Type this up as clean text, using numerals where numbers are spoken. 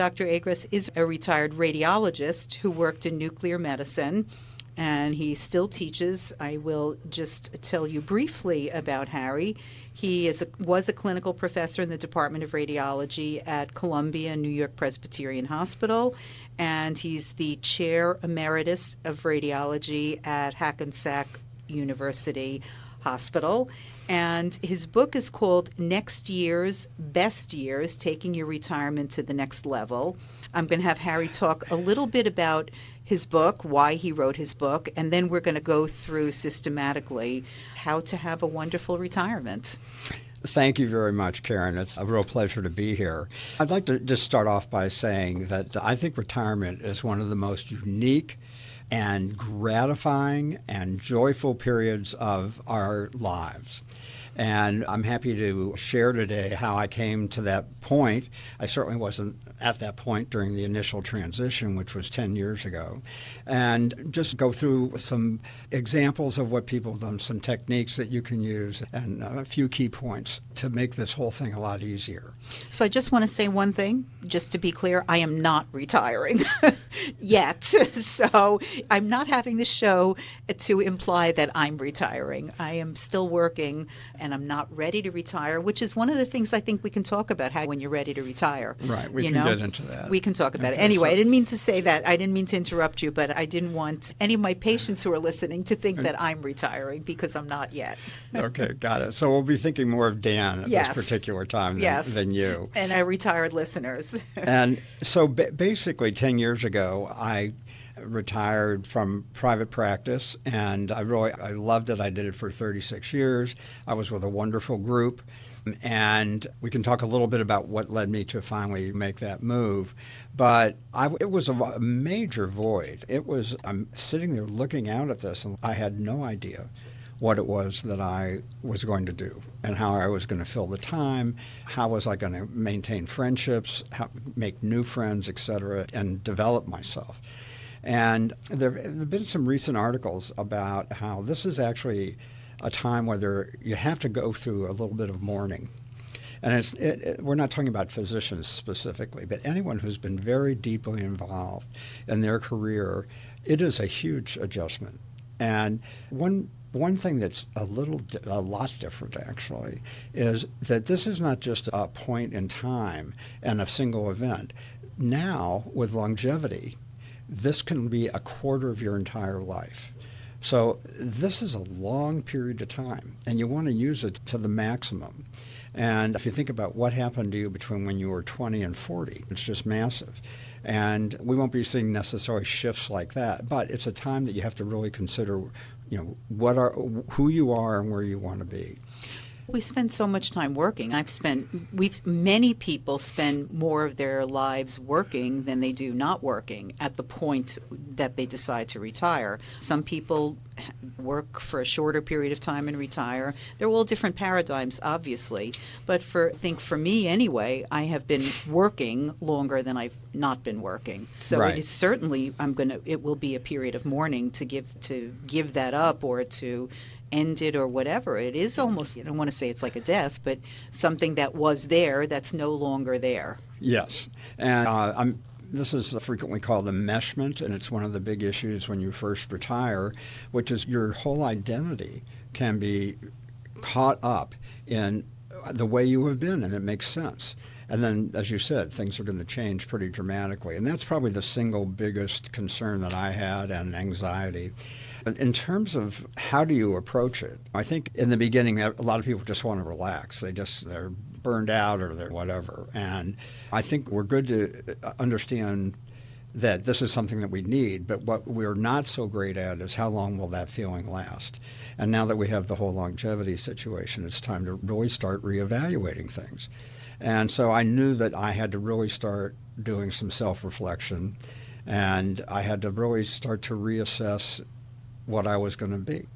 Dr. Agras is a retired radiologist who worked in nuclear medicine, and he still teaches. I will just tell you briefly about Harry. He was a clinical professor in the Department of Radiology at Columbia New York Presbyterian Hospital, and he's the chair emeritus of radiology at Hackensack University Hospital. And his book is called Next Year's Best Years, Taking Your Retirement to the Next Level. I'm going to have Harry talk a little bit about his book, why he wrote his book, and then we're going to go through systematically how to have a wonderful retirement. Thank you very much, Caren. It's a real pleasure to be here. I'd like to just start off by saying that I think retirement is one of the most unique and gratifying and joyful periods of our lives. And I'm happy to share today how I came to that point. I certainly wasn't at that point during the initial transition, which was 10 years ago, and just go through some examples of what people have done, some techniques that you can use, and a few key points to make this whole thing a lot easier. So I just want to say one thing, just to be clear, I am not retiring yet. So I'm not having the show to imply that I'm retiring. I am still working, and I'm not ready to retire, which is one of the things I think we can talk about, how when you're ready to retire. Right, we can get into that. We can talk about it. Anyway, I didn't mean to say that. I didn't mean to interrupt you, but I didn't want any of my patients who are listening to think that I'm retiring, because I'm not yet. Okay, got it. So we'll be thinking more of Dan at this particular time than you. And our retired listeners. And so basically 10 years ago, I retired from private practice, and I loved it. I did it for 36 years. I was with a wonderful group, and we can talk a little bit about what led me to finally make that move. But it was a major void. I'm sitting there looking out at this, and I had no idea what it was that I was going to do and how I was going to fill the time, how was I going to maintain friendships, how make new friends, et cetera, and develop myself. And there have been some recent articles about how this is actually a time where you have to go through a little bit of mourning. And we're not talking about physicians specifically, but anyone who's been very deeply involved in their career, it is a huge adjustment. And one thing that's a lot different, actually, is that this is not just a point in time and a single event. Now, with longevity, this can be a quarter of your entire life. So this is a long period of time, and you want to use it to the maximum. And if you think about what happened to you between when you were 20 and 40, it's just massive. And we won't be seeing necessarily shifts like that, but it's a time that you have to really consider, who you are and where you want to be. We spend so much time working. Many people spend more of their lives working than they do not working at the point that they decide to retire. Some people work for a shorter period of time and retire. They're all different paradigms, obviously. But I think for me anyway, I have been working longer than I've not been working. So It is certainly, it will be a period of mourning to give that up or to end it or whatever. It is almost, I don't want to say it's like a death, but something that was there that's no longer there. Yes. And this is frequently called enmeshment, and it's one of the big issues when you first retire, which is your whole identity can be caught up in the way you have been, and it makes sense. And then, as you said, things are going to change pretty dramatically. And that's probably the single biggest concern that I had, and anxiety. In terms of how do you approach it, I think in the beginning, a lot of people just want to relax. They're burned out or they're whatever. And I think we're good to understand that this is something that we need, but what we're not so great at is how long will that feeling last. And now that we have the whole longevity situation, it's time to really start reevaluating things. And so I knew that I had to really start doing some self-reflection, and I had to really start to reassess what I was going to be.